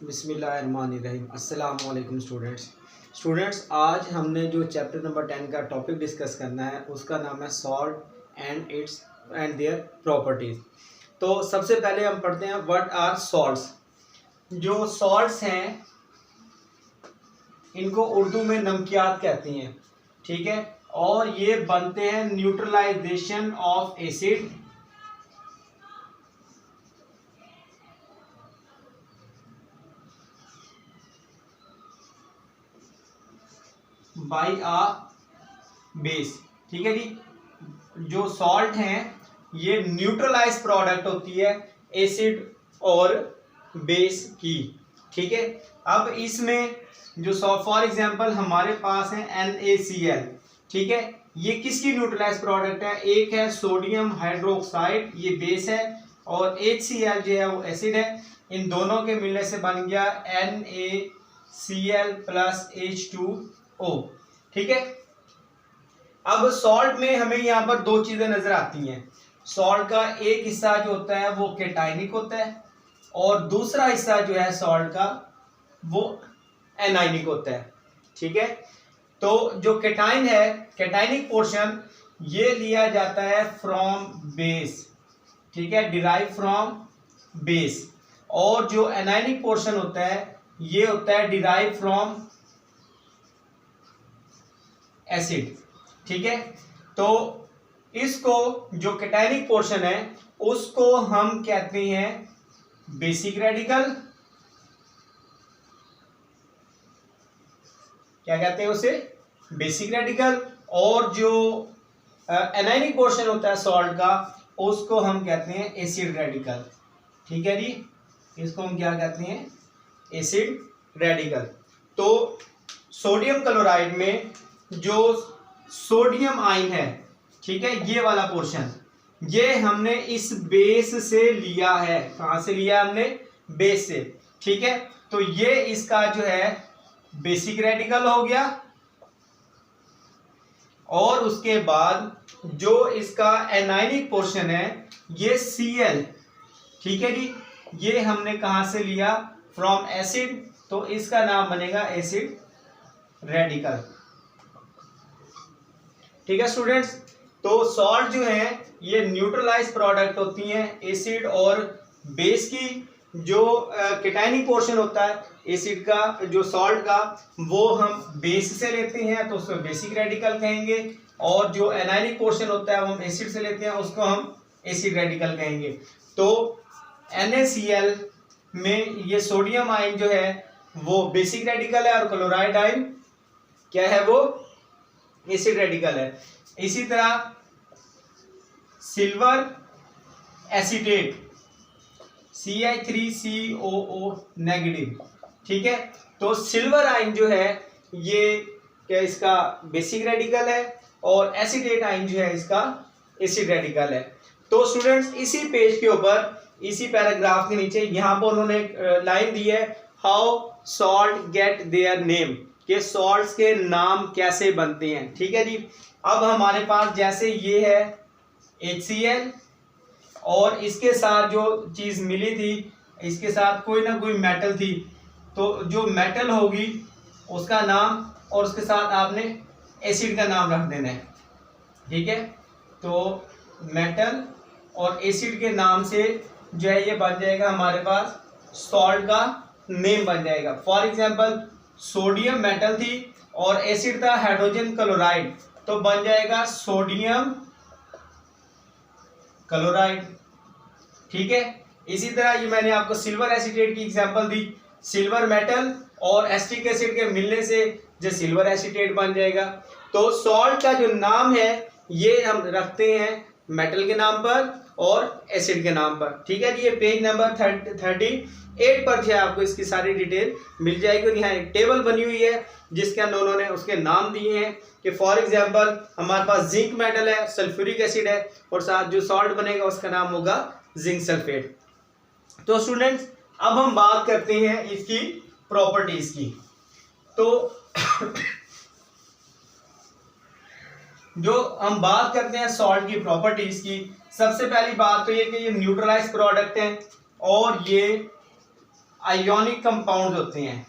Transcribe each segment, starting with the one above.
बिस्मिल्लाहिर्रहमानिर्रहीम। अस्सलाम वालेकुम स्टूडेंट्स, आज हमने जो चैप्टर नंबर 10 का टॉपिक डिस्कस करना है उसका नाम है सॉल्ट एंड देयर प्रॉपर्टीज़। तो सबसे पहले हम पढ़ते हैं व्हाट आर सॉल्ट्स। जो सॉल्ट्स हैं इनको उर्दू में नमकियात कहती हैं, ठीक है, और ये बनते हैं neutralization of acid by a base. ठीक है जी, जो सॉल्ट हैं ये न्यूट्रलाइज प्रोडक्ट होती है एसिड और बेस की। ठीक है, अब इसमें जो फॉर एग्जांपल हमारे पास है NaCl, ठीक है, ये किसकी न्यूट्रलाइज प्रोडक्ट है? एक है सोडियम हाइड्रोक्साइड, ये बेस है, और HCl जो है वो एसिड है। इन दोनों के मिलने से बन गया NaCl प्लस H2O। ठीक है, अब सॉल्ट में हमें यहाँ पर दो चीजें नजर आती हैं। सॉल्ट का एक हिस्सा जो होता है वो केटाइनिक होता है और दूसरा हिस्सा जो है सॉल्ट का वो एनाइनिक होता है। ठीक है, तो जो केटाइन है, केटाइनिक पोर्शन ये लिया जाता है फ्रॉम बेस, ठीक है, डिराइव फ्रॉम बेस, और जो एनाइनिक पोर्शन होता है ये होता है डिराइव फ्रॉम एसिड। ठीक है, तो इसको जो केटाइनिक पोर्शन है उसको हम कहते हैं बेसिक रेडिकल। क्या कहते हैं उसे? Basic radical. और जो एनाइनिक पोर्शन होता है सॉल्ट का उसको हम कहते हैं एसिड रेडिकल। ठीक है जी, इसको हम क्या कहते हैं? Acid radical. तो सोडियम क्लोराइड में जो सोडियम आयन है, ठीक है, ये वाला पोर्शन ये हमने इस बेस से लिया है। कहां से लिया हमने? बेस से। ठीक है, तो ये इसका जो है बेसिक रेडिकल हो गया, और उसके बाद जो इसका एनाइनिक पोर्शन है ये Cl, ठीक है जी, ये हमने कहां से लिया? फ्रॉम एसिड, तो इसका नाम बनेगा एसिड रेडिकल। ठीक है स्टूडेंट्स, तो सॉल्ट जो है ये न्यूट्रलाइज प्रोडक्ट होती हैं एसिड और बेस की। जो केटाइनिक पोर्शन होता है एसिड का, जो सॉल्ट का, वो हम बेस से लेते हैं तो उसको बेसिक रेडिकल कहेंगे, और जो एनाइनिक पोर्शन होता है वो हम एसिड से लेते हैं उसको हम एसिड रेडिकल कहेंगे। तो NaCl में ये सोडियम आयन जो है वो बेसिक रेडिकल है और क्लोराइड आयन क्या है? वो एसिड रेडिकल है। इसी तरह सिल्वर एसीटेट CH3COO नेगेटिव, ठीक है, तो सिल्वर आयन जो है ये क्या इसका बेसिक रेडिकल है, और एसीटेट आयन जो है इसका एसिड रेडिकल है। तो स्टूडेंट्स इसी पेज के ऊपर, इसी पैराग्राफ के नीचे यहाँ पर उन्होंने एक लाइन दी है, how salt get their name, कि सॉल्ट्स के नाम कैसे बनते हैं। ठीक है जी, अब हमारे पास जैसे ये है HCl, और इसके साथ जो चीज मिली थी, इसके साथ कोई ना कोई मेटल थी, तो जो मेटल होगी उसका नाम, और उसके साथ आपने एसिड का नाम रख देना है। ठीक है, तो मेटल और एसिड के नाम से जो है ये बन जाएगा हमारे पास सॉल्ट का नेम बन जाएगा। फॉर एग्जांपल सोडियम मेटल थी और एसिड था हाइड्रोजन क्लोराइड, तो बन जाएगा सोडियम क्लोराइड। ठीक है, इसी तरह ये मैंने आपको सिल्वर एसीटेट की एग्जांपल दी, सिल्वर मेटल और एसिटिक एसिड के मिलने से जो सिल्वर एसीटेट बन जाएगा। तो सॉल्ट का जो नाम है ये हम रखते हैं मेटल के नाम पर और एसिड के नाम पर। ठीक है जी, ये पेज नंबर 38 पर जो है आपको इसकी सारी डिटेल मिल जाएगी, और यहाँ एक टेबल बनी हुई है जिसके अंदर उन्होंने उसके नाम दिए हैं कि फॉर एग्जांपल हमारे पास जिंक मेटल है, सल्फ्यूरिक एसिड है, और साथ जो सॉल्ट बनेगा उसका नाम होगा जिंक सल्फेट। तो स्टूडेंट्स अब हम बात करते हैं इसकी प्रॉपर्टीज की। तो जो हम बात करते हैं सॉल्ट की प्रॉपर्टीज की, सबसे पहली बात तो ये कि ये न्यूट्रलाइज प्रोडक्ट है और ये आयोनिक कंपाउंड होते हैं।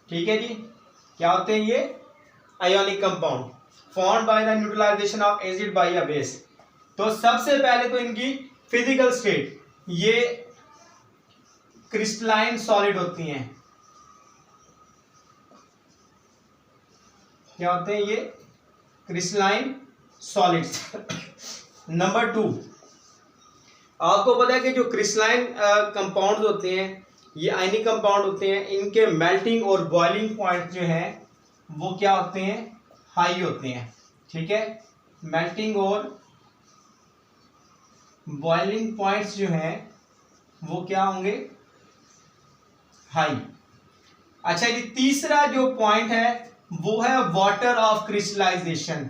ठीक है जी, क्या होते हैं ये? Ionic compound formed by the neutralization of acid by a base. तो सबसे पहले तो इनकी फिजिकल स्टेट, ये क्रिस्टलाइन सॉलिड होती हैं। क्या होते हैं ये? Crystalline solids. नंबर 2, आपको पता है कि जो क्रिस्टलाइन कंपाउंड होते हैं ये आयनिक कंपाउंड होते हैं, इनके मेल्टिंग और बॉइलिंग पॉइंट जो है वो क्या होते हैं? हाई होते हैं। ठीक है, मेल्टिंग और बॉइलिंग पॉइंट्स जो हैं वो क्या होंगे? हाई। अच्छा जी, तीसरा जो पॉइंट है वो है वाटर ऑफ क्रिस्टलाइजेशन।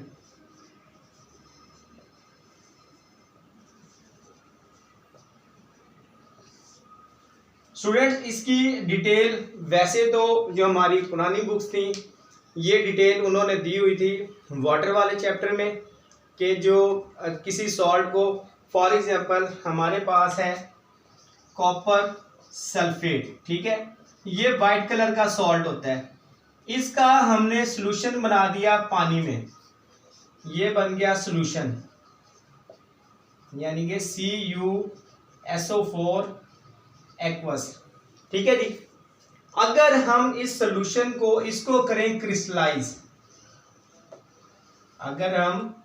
स्टूडेंट्स, इसकी डिटेल वैसे तो जो हमारी पुरानी बुक्स थी ये डिटेल उन्होंने दी हुई थी वाटर वाले चैप्टर में, कि जो किसी सॉल्ट को, फॉर एग्जांपल हमारे पास है कॉपर सल्फेट। ठीक है, ये वाइट कलर का सॉल्ट होता है, इसका हमने सॉल्यूशन बना दिया पानी में, ये बन गया सॉल्यूशन, यानी कि CuSO4 एक्वस। ठीक है जी, अगर हम इस सॉल्यूशन को इसको करें क्रिस्टलाइज, अगर हम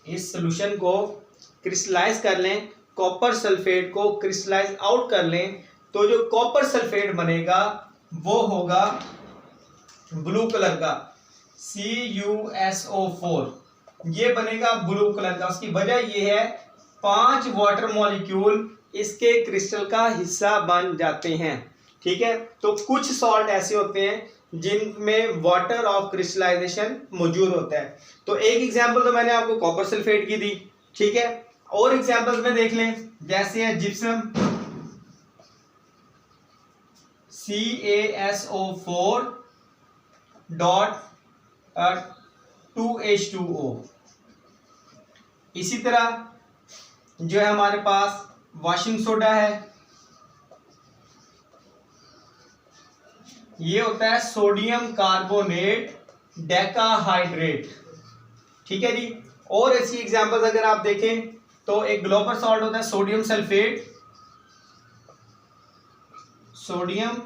इस सॉल्यूशन को क्रिस्टलाइज कर लें, कॉपर सल्फेट को क्रिस्टलाइज आउट कर लें, तो जो कॉपर सल्फेट बनेगा वो होगा ब्लू कलर का, CuSO4, ये बनेगा ब्लू कलर का। उसकी वजह ये है 5 वाटर मॉलिक्यूल इसके क्रिस्टल का हिस्सा बन जाते हैं। ठीक है, तो कुछ सॉल्ट ऐसे होते हैं जिनमें वाटर ऑफ क्रिस्टलाइजेशन मौजूद होता है। तो एक एग्जांपल तो मैंने आपको कॉपर सल्फेट की दी। ठीक है, और एग्जांपल्स में देख लें, जैसे है जिप्सम CaSO4.2H2O। इसी तरह जो है हमारे पास वॉशिंग सोडा है, ये होता है सोडियम कार्बोनेट डेकाहाइड्रेट। ठीक है जी, और ऐसी एग्जांपल्स अगर आप देखें तो एक ग्लोबल सॉल्ट होता है सोडियम सल्फेट, सोडियम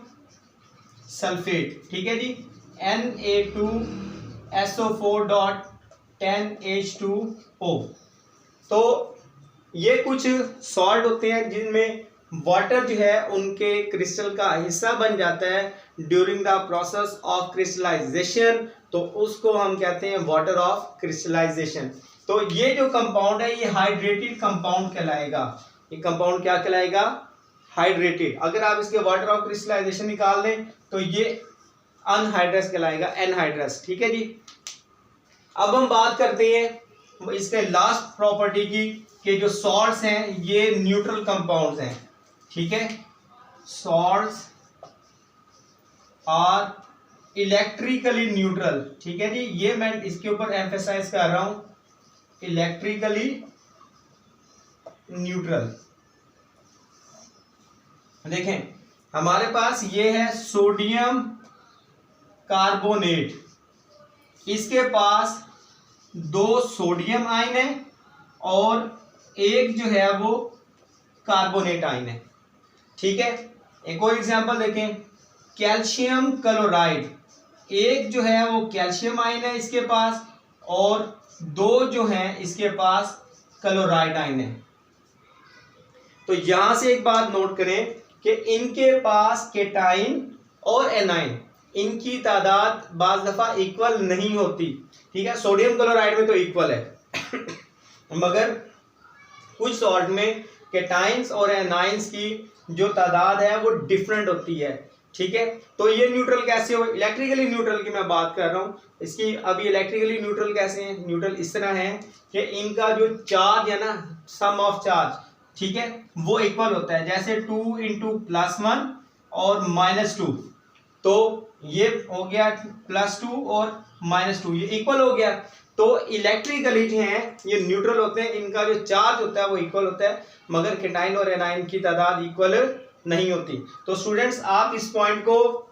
सल्फेट। ठीक है जी, Na2SO4.10H2O। तो ये कुछ सॉल्ट होते हैं जिनमें वाटर जो है उनके क्रिस्टल का हिस्सा बन जाता है during the process of crystallization, तो उसको हम कहते हैं वाटर ऑफ क्रिस्टलाइजेशन। तो ये जो कंपाउंड है ये हाइड्रेटेड कंपाउंड कहलाएगा। ये कंपाउंड क्या कहलाएगा? हाइड्रेटेड। अगर आप इसके वाटर ऑफ क्रिस्टलाइजेशन निकाल दें तो ये अनहाइड्रस कहलाएगा, एनहाइड्रस। ठीक है जी, अब हम बात करते हैं इसके लास्ट प्रॉपर्टी की, कि जो सॉल्ट्स हैं ये न्यूट्रल कंपाउंड्स हैं। ठीक है, सॉल्ट्स आर इलेक्ट्रिकली न्यूट्रल। ठीक है जी, ये मैं इसके ऊपर एम्फेसाइज कर रहा हूं, इलेक्ट्रिकली न्यूट्रल। देखें हमारे पास ये है सोडियम कार्बोनेट, इसके पास 2 सोडियम आयन है और एक जो है वो कार्बोनेट आयन है। ठीक है, एक और एग्जांपल देखें, कैल्शियम क्लोराइड, एक जो है वो कैल्शियम आयन है इसके पास और 2 जो हैं इसके पास क्लोराइड आयन है। तो यहां से एक बात नोट करें कि इनके पास केटाइन और एनाइन, इनकी तादाद बाज दफा इक्वल नहीं होती। ठीक है, सोडियम क्लोराइड में तो इक्वल है मगर कुछ सॉल्ट में केटाइंस और एनाइंस की जो तादाद है वो डिफरेंट होती है। ठीक है, तो ये न्यूट्रल कैसे हो? इलेक्ट्रिकली न्यूट्रल की मैं बात कर रहा हूं। इसकी अभी इलेक्ट्रिकली न्यूट्रल कैसे हैं? न्यूट्रल इस तरह है कि इनका जो चार्ज है ना, सम ऑफ चार्ज, ठीक है, वो इक्वल होता है। जैसे 2 × +1 और -2, तो ये हो गया +2 और -2, ये इक्वल हो गया। तो इलेक्ट्रिकली जो है ये न्यूट्रल होते हैं, इनका जो चार्ज होता है वो इक्वल होता है, मगर केटाइन और एनाइन की तादाद इक्वल नहीं होती। तो स्टूडेंट्स आप इस पॉइंट को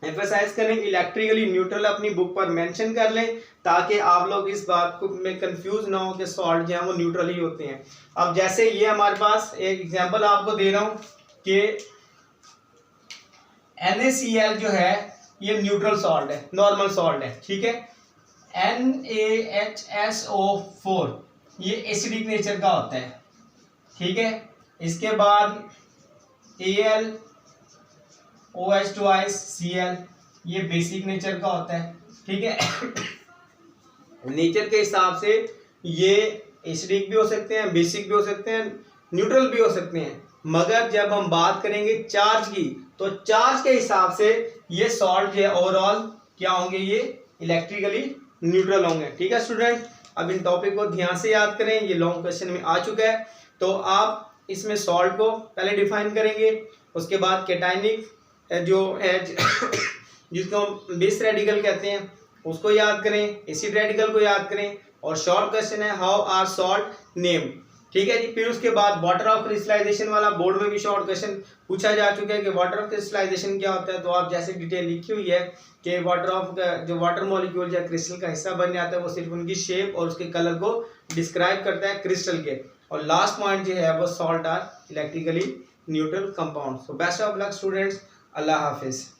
एम्फेसाइज करें, इलेक्ट्रिकली न्यूट्रल अपनी बुक पर मेंशन कर लें ताकि आप लोग इस बात को में कंफ्यूज ना हो कि सॉल्ट जो है वो न्यूट्रल ही होते हैं। अब जैसे ये हमारे पास एक एग्जांपल आपको दे रहा हूं कि NaCl जो है ये न्यूट्रल सॉल्ट है, नॉर्मल सॉल्ट है, ठीक है। NaHSO4 ये एसिडिक नेचर का होता है, ठीक है। इसके बाद Al OH2Cl ये बेसिक नेचर का होता है, ठीक है। नेचर के हिसाब से ये एसिडिक भी हो सकते हैं, बेसिक भी हो सकते हैं, न्यूट्रल भी हो सकते हैं, मगर जब हम बात करेंगे चार्ज की तो चार्ज के हिसाब से ये सॉल्ट जो है ओवरऑल क्या होंगे, ये इलेक्ट्रिकली न्यूट्रल होंगे, ठीक है स्टूडेंट। अब इन टॉपिक को ध्यान से याद करें, ये लॉन्ग क्वेश्चन में आ चुका है। तो आप इसमें सॉल्ट को पहले डिफाइन करेंगे, उसके बाद कैटायनिक जो है जिसको हम बेस रेडिकल कहते हैं उसको याद करें, एसिड रेडिकल को याद करें, और शॉर्ट क्वेश्चन है हाउ आर सॉल्ट नेम, ठीक है जी। फिर उसके बाद वाटर ऑफ क्रिस्टलाइजेशन वाला बोर्ड में भी शॉर्ट क्वेश्चन पूछा जा चुका है कि वाटर ऑफ क्रिस्टलाइजेशन क्या होता है। तो आप जैसे डिटेल लिखी हुई है कि वाटर ऑफ जो वाटर मॉलिक्यूल या क्रिस्टल का हिस्सा बन जाता है वो सिर्फ उनकी शेप और उसके कलर को डिस्क्राइब करता है क्रिस्टल के। और लास्ट पॉइंट जो है वो salt are electrically neutral compound. So best of luck students, अल्लाह हाफिज।